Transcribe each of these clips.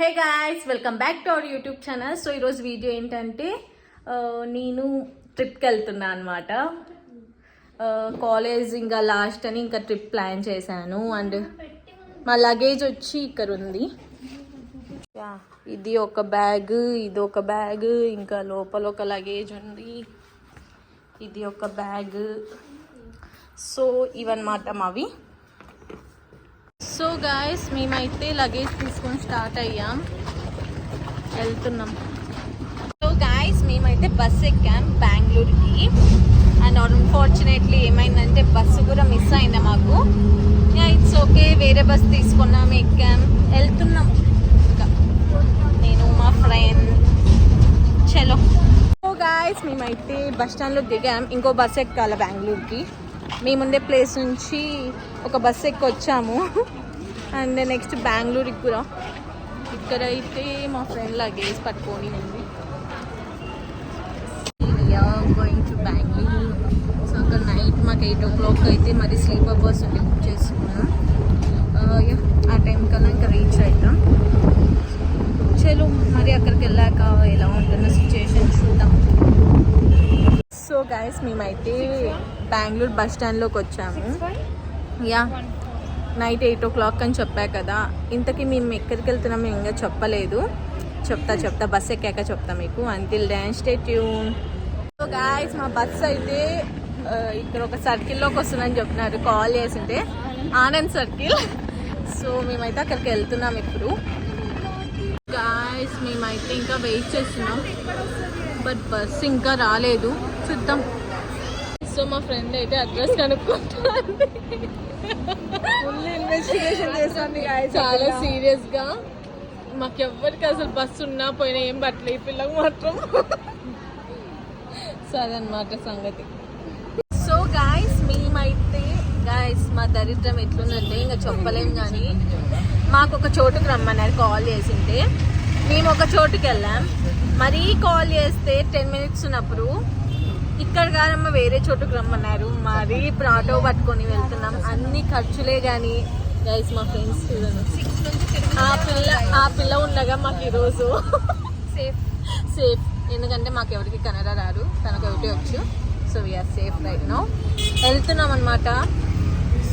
Hey guys, welcome back to our YouTube channel. So ఈరోజు video ఏంటంటే నేను ట్రిప్కి వెళ్తున్నా అనమాట. కాలేజ్ ఇంకా లాస్ట్ అని ఇంకా ట్రిప్ ప్లాన్ చేశాను. అండ్ మా లగేజ్ వచ్చి ఇక్కడ ఉంది. ఇది ఒక బ్యాగ్, ఇది ఒక బ్యాగ్, ఇంకా లోపల ఒక లగేజ్ ఉంది, ఇది ఒక బ్యాగ్. సో ఇవన్నమాట మావి. సో గాయస్, మేమైతే లగేజ్ తీసుకొని స్టార్ట్ అయ్యాం, వెళ్తున్నాం. సో గాయస్, మేమైతే బస్ ఎక్కాం బెంగళూరుకి. అండ్ అన్ఫార్చునేట్లీ ఏమైందంటే బస్సు కూడా మిస్ అయింది మాకు. ఇట్స్ ఓకే, వేరే బస్ తీసుకున్నాం, ఎక్కాం, వెళ్తున్నాం. ఇంకా నేను మా ఫ్రెండ్ చలో. సో గాయస్, మేమైతే బస్ స్టాండ్లో దిగాం. ఇంకో బస్ ఎక్కాలి బెంగళూరుకి. మేముండే ప్లేస్ నుంచి ఒక బస్ ఎక్కి వచ్చాము. అండ్ నెక్స్ట్ బెంగళూరుకి కూడా. ఇక్కడైతే మా ఫ్రెండ్ లగేజ్ పట్టుకొని ఉంది. Going to Bengaluru. సో అక్కడ నైట్ మాకు 8 o'clock అయితే మరి స్లీపర్ బస్ ఉంటే బుక్ చేసుకున్నాం. ఆ టైం కన్నా ఇంకా రీచ్ అవుతాం. చలో మరి అక్కడికి వెళ్ళాక ఎలా ఉంటుందో సిచ్యుయేషన్ చూద్దాం. సో గైస్, మేమైతే బెంగళూరు బస్ స్టాండ్లోకి వచ్చాము. నైట్ 8 o'clock అని చెప్పా కదా. ఇంతకీ మేము ఎక్కడికి వెళ్తున్నాము ఇంకా చెప్పలేదు. చెప్తా బస్ ఎక్కాక చెప్తా మీకు. Until then stay tune. So guys, మా బస్ అయితే ఇక్కడ ఒక సర్కిల్లోకి వస్తుందని చెప్తున్నారు. కాల్ చేసింటే ఆనంద్ సర్కిల్. సో మేమైతే అక్కడికి వెళ్తున్నాం ఇప్పుడు. గైస్, మేమైతే ఇంకా వెయిట్ చేస్తున్నాం, బట్ బస్ ఇంకా రాలేదు. చూద్దాం. సో మా ఫ్రెండ్ అయితే అడ్రస్ కనుక్కుంటుంది. చాలా సీరియస్ గా. మాకెవ్వరికి అసలు బస్సు ఉన్నా పోయినా ఏం పట్టలేదు, ఈ పిల్లకి మాత్రం. సో అదనమాట సంగతి. సో గాయస్, మేమైతే మా దరిద్రం ఎట్లుందంటే ఇంకా చెప్పలేం. కానీ మాకు ఒక చోటుకు రమ్మన్నారు కాల్ చేసింటే. మేము ఒక చోటుకి వెళ్ళాం. మరీ కాల్ చేస్తే 10 minutes ఉన్నప్పుడు ఇక్కడ కాదమ్మ వేరే చోటుకు రమ్మన్నారు. మరి ఇప్పుడు ఆటో పట్టుకొని వెళ్తున్నాం. అన్ని ఖర్చులే. కానీ గైస్, మా ఫ్రెండ్స్ ఆ పిల్ల ఉండగా మాకు ఈరోజు సేఫ్. ఎందుకంటే మాకు ఎవరికి కన్నడ రాదు, తనకు ఒకటి వచ్చు. So we're safe right now. వెళ్తున్నాం అనమాట.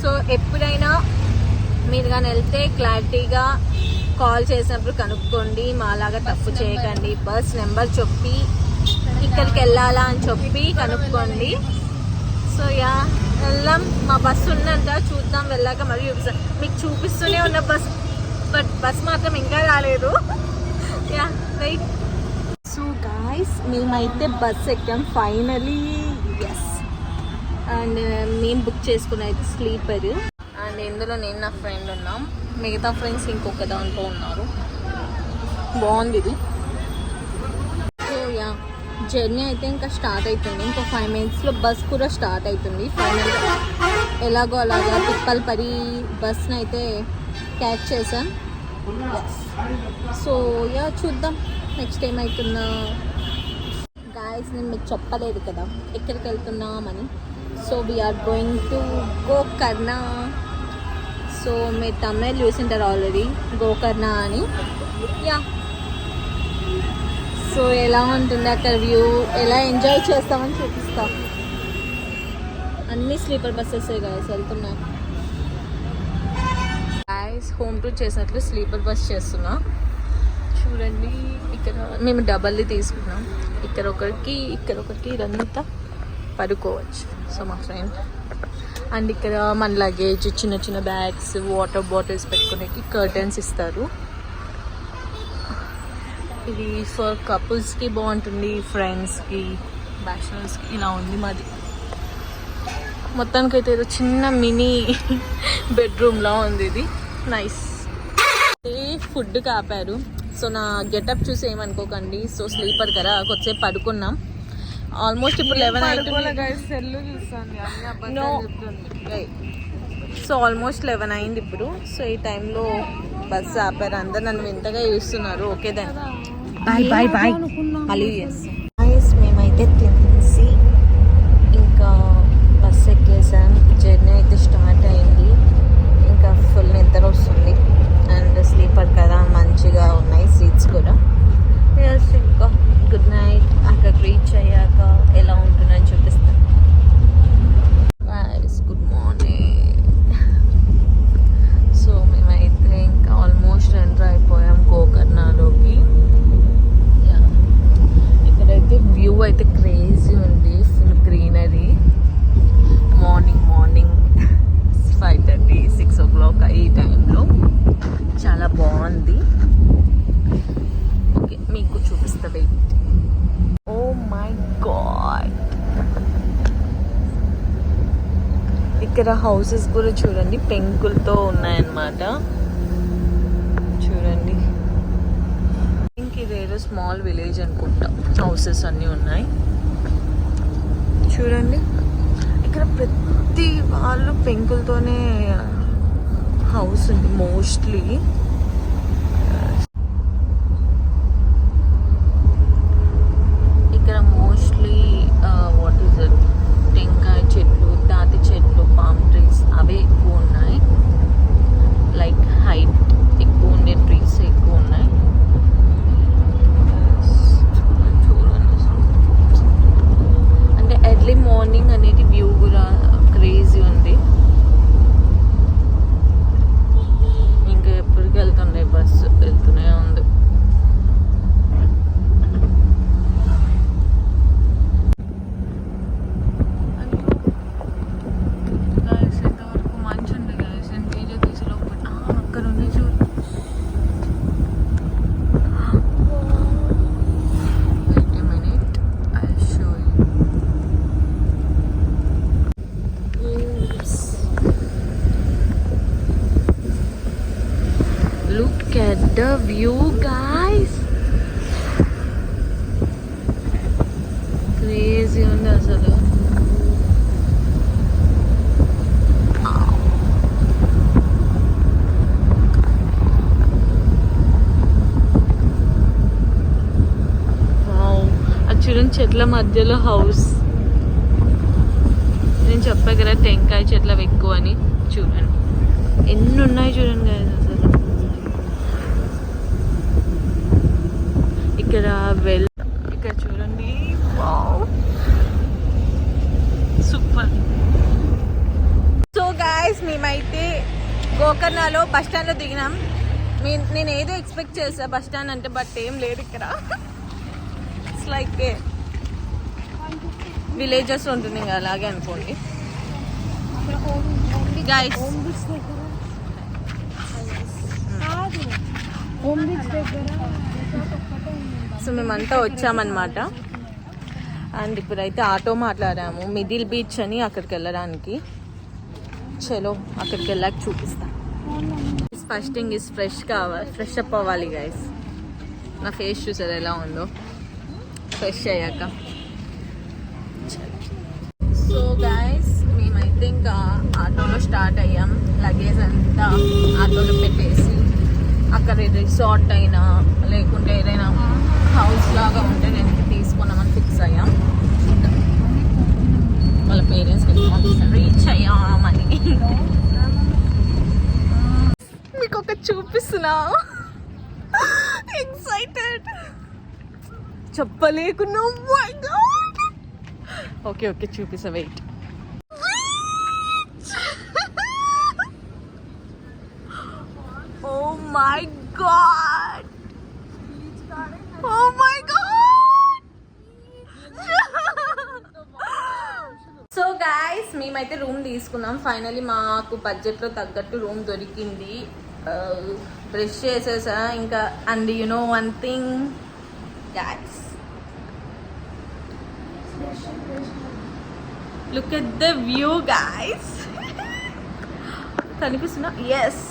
సో ఎప్పుడైనా మీరు కానీ వెళ్తే క్లారిటీగా కాల్ చేసినప్పుడు కనుక్కోండి. మాలాగా తప్పు చేయకండి. బస్ నెంబర్ చెప్పి ఇక్కడికి వెళ్ళాలా అని చెప్పి కనుక్కోండి. సో వెళ్దాం. మా బస్సు ఉందంట, చూద్దాం. వెళ్ళాక మరి మీకు చూపిస్తూనే ఉన్న బట్ బస్ మాత్రం ఇంకా రాలేదు. రైట్. సో గాయ్స్, మేమైతే బస్ ఎక్కాం ఫైనలీ. ఎస్. అండ్ మేము బుక్ చేసుకున్నది స్లీపర్. అండ్ ఇందులో నేను నా ఫ్రెండ్ ఉన్నాం. మిగతా ఫ్రెండ్స్ ఇంకొక దాంట్లో ఉన్నారు. బాగుంది ఇది. జర్నీ అయితే ఇంకా స్టార్ట్ అవుతుంది. ఇంకో 5 minutesలో బస్ కూడా స్టార్ట్ అవుతుంది. ఫైనల్గా ఎలాగో అలాగా తిప్పలు పడి బస్ని అయితే క్యాచ్ చేసాం. సో చూద్దాం నెక్స్ట్ ఏమవుతుందా. గాయస్, నేను మీకు చెప్పలేదు కదా ఎక్కడికి వెళ్తున్నామని. So we're going to Gokarna. So మీరు తమిళ్ చూసింటారు ఆల్రెడీ, గోకర్ణ అని. సో ఎలా ఉంటుంది అక్కడ వ్యూ, ఎలా ఎంజాయ్ చేస్తామని చూపిస్తా. అన్ని స్లీపర్ బస్సెస్ గాయస్ వెళ్తున్నా. గాయస్, హోమ్ టూర్ చేసినట్లు స్లీపర్ బస్ చేస్తున్నా. చూడండి, ఇక్కడ మేము డబల్ది తీసుకున్నాం. ఇక్కడ ఒకరికి ఇదంతా పడుకోవచ్చు. సో మా ఫ్రెండ్. అండ్ ఇక్కడ మన లగేజ్, చిన్న చిన్న బ్యాగ్స్, వాటర్ బాటిల్స్ పెట్టుకునేకి కర్టన్స్ ఇస్తారు. ఇది ఫర్ కపుల్స్కి బాగుంటుంది, ఫ్రెండ్స్కి, బ్యాచిలర్స్కి. ఇలా ఉంది మాది. మొత్తానికైతే ఏదో చిన్న మినీ బెడ్రూమ్లా ఉంది ఇది. నైస్. ఫుడ్కి ఆపారు. సో నా గెటప్ చూసి ఏమనుకోకండి. సో స్లీపర్ కదా, కొద్దిసేపు పడుకున్నాం. ఆల్మోస్ట్ ఇప్పుడు 11 సో ఆల్మోస్ట్ 11 అయింది ఇప్పుడు. సో ఈ టైంలో బస్ ఆపారు. అందరు నన్ను వింతగా చూస్తున్నారు. Okay then bye. మళ్ళీ మేమైతే తినేసి ఇంకా బస్ ఎక్కేసాం. జర్నీ అయితే స్టార్ట్ అయింది. ఇంకా ఫుల్ నిద్ర వస్తుంది. అండ్ స్లీపర్ కదా, మంచిగా ఉన్నాయి ఇక్కడ హౌసెస్ కూడా చూడండి పెంకులతో ఉన్నాయన్నమాట. చూడండి ఇంక ఇదేదో స్మాల్ విలేజ్ అనుకుంటా. హౌసెస్ అన్నీ ఉన్నాయి చూడండి. ఇక్కడ ప్రతి వాళ్ళు పెంకులతోనే హౌస్ ఉంది మోస్ట్లీ. ఇక్కడ మోస్ట్లీ వాట్ ఈస్ ఇట్, టెంకాయ చెట్లు, తాటి చెట్లు, పామ్ ట్రీస్ అవే ఎక్కువ ఉన్నాయి. లైక్ హైట్ ఎక్కువ ఉండే ట్రీస్ ఎక్కువ ఉన్నాయి. అంటే ఎర్లీ మార్నింగ్ అనేది వ్యూ కూడా క్రేజీ ఉంది. ఇంకా ఎప్పటికి వెళ్తుండే బస్సు వెళ్తూనే ఉంది. Look at the view, guys. Crazy ఉంది అసలు. అది చూడండి చెట్ల మధ్యలో హౌస్. నేను చెప్పా కదా టెంకాయ చెట్ల ఎక్కువ అని. చూడండి ఎన్ని ఉన్నాయి చూడండి guys అసలు. ఇక్కడ చూడండి వావ్ సూపర్. సో గాయస్ మేమైతే గోకర్ణలో బస్ స్టాండ్లో దిగినాం. నేను ఏదో ఎక్స్పెక్ట్ చేసా బస్ స్టాండ్ అంటే, బట్ ఏం లేదు ఇక్కడ. ఇట్స్ లైక్ విలేజెస్ ఉంటుంది ఇంకా అలాగే అనుకోండి గాయస్. సో మేమంతా వచ్చామన్నమాట. అండ్ ఇప్పుడైతే ఆటో మాట్లాడాము మిడిల్ బీచ్ అని, అక్కడికి వెళ్ళడానికి. చలో అక్కడికి వెళ్ళాక చూపిస్తా. First thing is fresh up అవ్వాలి గైస్. నా ఫేస్ చూసారు ఎలా ఉందో ఫ్రెష్ అయ్యాక. సో గైస్ మేమైతే ఇంకా ఆటోలో స్టార్ట్ అయ్యాం. లగేజ్ అంతా ఆటోలో పెట్టేసి అక్కడ రిసార్ట్ అయినా లేకుంటే ఏదైనా హౌస్ లాగా ఉంటే రెంట్కి తీసుకున్నామని ఫిక్స్ అయ్యాం. వాళ్ళ పేరెంట్స్ని రీచ్ అయ్యామని మీకు ఒక చూపిస్తున్నా. ఎక్సైటెడ్ చెప్పలేకున్నా. ఓకే ఓకే చూపిస్తా, wait. Oh my god! Oh my god! So guys మేమైతే రూమ్ తీసుకున్నాం ఫైనలీ. మాకు బడ్జెట్లో తగ్గట్టు రూమ్ దొరికింది. బ్రష్ చేసేసా ఇంకా. And you know one thing guys, look at the view guys. కనిపిస్తున్నా? ఎస్,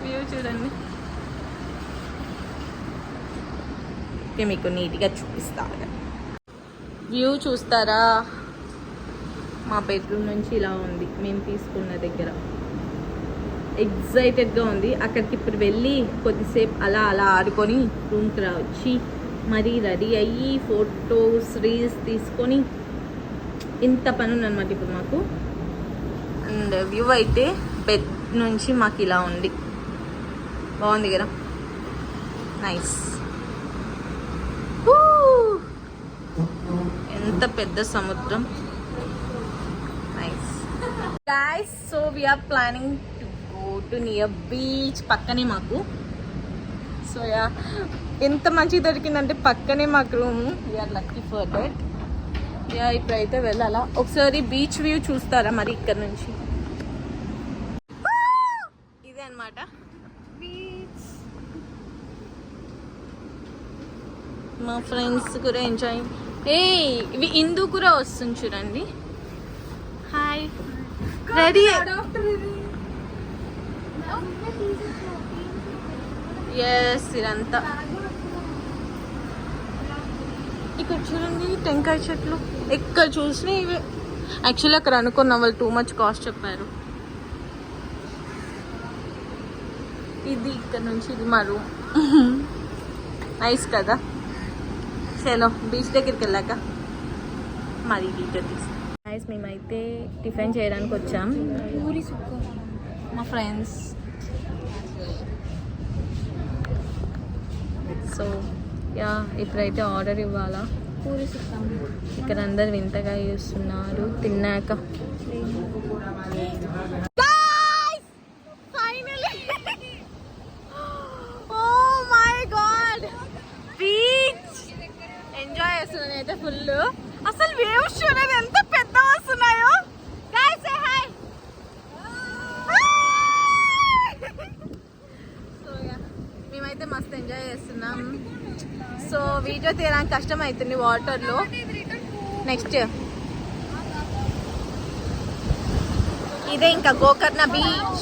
వ్యూ చూడండి. ఓకే మీకు నీట్గా చూపిస్తా. వ్యూ చూస్తారా? మా బెడ్రూమ్ నుంచి ఇలా ఉంది మేము తీసుకున్న దగ్గర. ఎగ్జైటెడ్గా ఉంది. అక్కడికి ఇప్పుడు వెళ్ళి కొద్దిసేపు అలా అలా ఆడుకొని రూమ్కి వచ్చి మరీ రెడీ అయ్యి ఫొటోస్ రీల్స్ తీసుకొని ఇంత పని ఉందన్నమాట ఇప్పుడు మాకు. అండ్ వ్యూ అయితే బెడ్ నుంచి మాకు ఇలా ఉంది. బాగుంది కదా, నైస్. ఎంత పెద్ద సముద్రం, nice guys. So we're planning to go to near beach. పక్కనే మాకు. సో యా, ఎంత మంచిగా దొరికిందంటే పక్కనే మాకు room. We're lucky for that. Ya ఇప్పుడైతే వెళ్ళాలా. ఒకసారి బీచ్ వ్యూ చూస్తారా మరి ఇక్కడ నుంచి? ఇదే అన్నమాట బీచ్. మా ఫ్రెండ్స్ కూడా ఎంజాయ్. ఇవి ఇందు కూడా వస్తుంది చూడండి. హాయ్ రెడీ ఎస్ ఇదంతా ఇక్కడ చూడండి టెంకాయ చెట్లు ఎక్కడ చూసినా ఇవే. యాక్చువల్లీ అక్కడ అనుకున్నాం వాళ్ళు టూ మచ్ కాస్ట్ చెప్పారు. ఇది ఇక్కడ నుంచి ఇది మా రూమ్. నైస్ కదా. చలో బీచ్ దగ్గరికి వెళ్ళాక మరి డీటెయిల్స్. నైస్. మేమైతే టిఫిన్ చేయడానికి వచ్చాం. మా ఫ్రెండ్స్. సో యా ఇప్పుడైతే ఆర్డర్ ఇవ్వాలా. ఇక్కడ అందరు వింతగా చూస్తున్నారు తిన్నాక. ఎంజాయ్ చేస్తున్నాను అయితే ఫుల్. అసలు వేవ్స్ చూడండి ఎంత పెద్ద వస్తున్నాయో. Guys say hi. So yeah మేమైతే మస్తు ఎంజాయ్ చేస్తున్నాం. సో వీడియో తీయడానికి కష్టం అవుతుంది వాటర్లో. నెక్స్ట్ ఇదే ఇంకా Gokarna beach.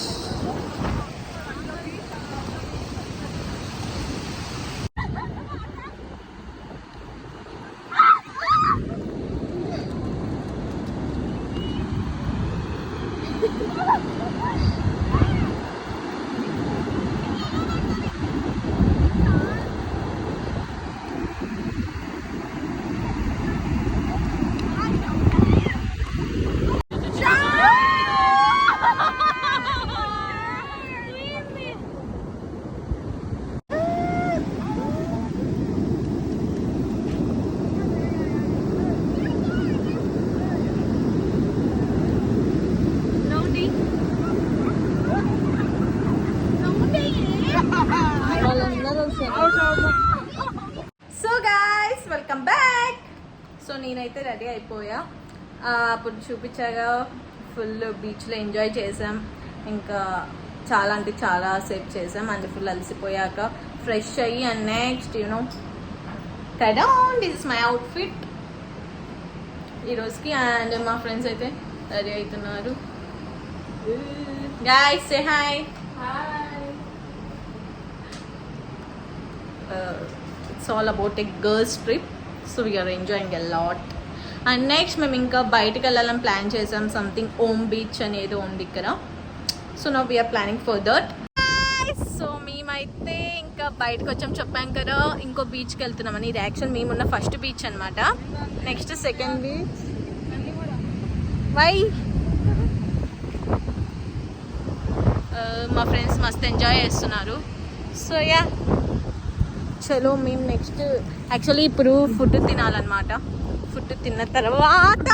So guys welcome back. So నేనైతే రెడీ అయిపోయా. అప్పుడు చూపించాగా ఫుల్ బీచ్లో ఎంజాయ్ చేసాం. ఇంకా చాలా అంటే చాలా సేపు చేసాం. అండ్ ఫుల్ అలసిపోయాక ఫ్రెష్ అయ్యి అండ్ నెక్స్ట్ యూనో కడౌన్ దిస్ ఇస్ మై అవుట్ఫిట్ ఈరోజుకి. అండ్ మా ఫ్రెండ్స్ అయితే రెడీ అవుతున్నారు. Guys say hi. It's all about a girls trip, so we are enjoying a lot. And next మేము ఇంకా బయటకు వెళ్ళాలని ప్లాన్ చేసాం. సంథింగ్ ఓమ్ బీచ్ అనేది ఉంది ఇక్కడ. So now we're planning for that. So మేమైతే ఇంకా బయటకు వచ్చాం. చెప్పాం కదా ఇంకో బీచ్కి వెళ్తున్నామని. ఇది యాక్చువల్ మేమున్న ఫస్ట్ బీచ్ అనమాట. Next second beach. వై మా ఫ్రెండ్స్ మస్తు ఎంజాయ్ చేస్తున్నారు. సో యా చలో మేము నెక్స్ట్ యాక్చువల్లీ ఇప్పుడు ఫుడ్ తినాలన్నమాట. ఫుడ్ తిన్న తర్వాత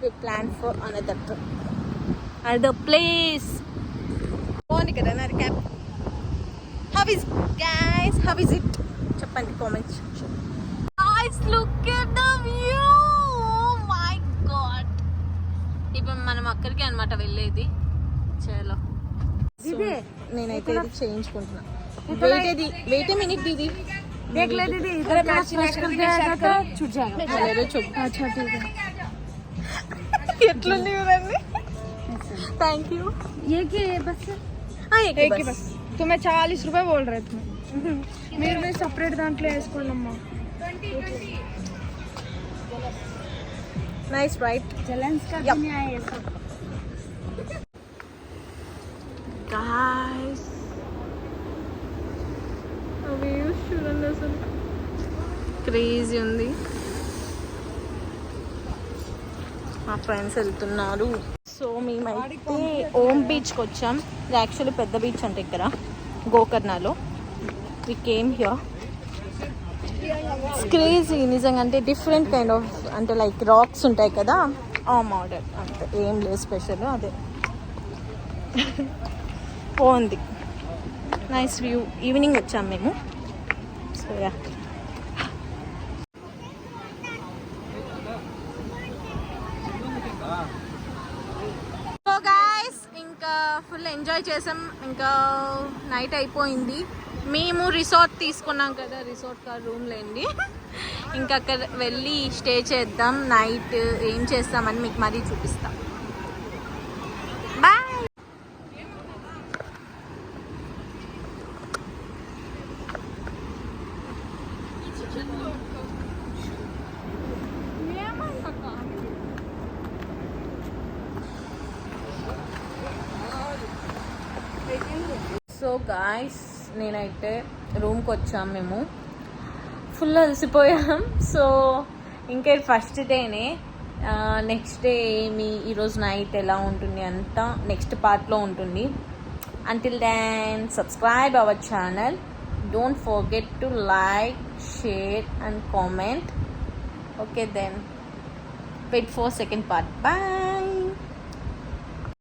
we plan for another place. బాగుంది కదా నా cap. How is guys, how is it చెప్పండి comments. Guys look at the view. Oh my God. ఇప్పుడు మనం అక్కడికి అన్నమాట వెళ్ళేది. చలో నేనైతే ఇది చేయించుకుంటున్నా. वेट ए मिनट दीदी देख ले दीदी इधर मैच कर जाएगा तो छूट जाएगा. चलो चुप. अच्छा ठीक है. ఎట్లుంది ఇవన్నీ. Thank you. ये क्या है बस. हाँ एक ही बस. तुम्हें 40 रुपए बोल रहे थे. मेरे में सेपरेट दांतले వేసుకోండమ్మా. Nice right. चैलेंज का दिन है ये सब. गाइस చూడండి అసలు క్రేజీ ఉంది. మా ఫ్రెండ్స్ వెళ్తున్నారు. సో మేమైతే ఓమ్ బీచ్కి వచ్చాం. ఇది యాక్చువల్లీ పెద్ద బీచ్ అంటే ఇక్కడ గోకర్ణలో. We came here. క్రేజీ నిజంగా. అంటే డిఫరెంట్ కైండ్ ఆఫ్ అంటే లైక్ రాక్స్ ఉంటాయి కదా ఆ మోడల్. అంతే ఏం లేదు స్పెషల్. అదే బాగుంది. Nice view. ఈవినింగ్ వచ్చాం మేము. సో యా సో గైస్ ఇంకా ఫుల్ ఎంజాయ్ చేసాం. ఇంకా నైట్ అయిపోయింది. మేము రిసార్ట్ తీసుకున్నాం కదా, రిసార్ట్ కార్ రూమ్ లేండి. ఇంకా అక్కడ వెళ్ళి స్టే చేద్దాం. నైట్ ఏం చేస్తామని మీకు మరీ చూపిస్తాం. సో గాయస్ నేనైతే రూమ్కి వచ్చాం మేము ఫుల్ అలసిపోయాం. సో ఇంకా ఫస్ట్ డేనే. నెక్స్ట్ డే ఏమి ఈరోజు నైట్ ఎలా ఉంటుంది అంతా నెక్స్ట్ పార్ట్లో ఉంటుంది. Until then subscribe our channel. Don't forget to like, share and comment. Okay then wait for second part. Bye.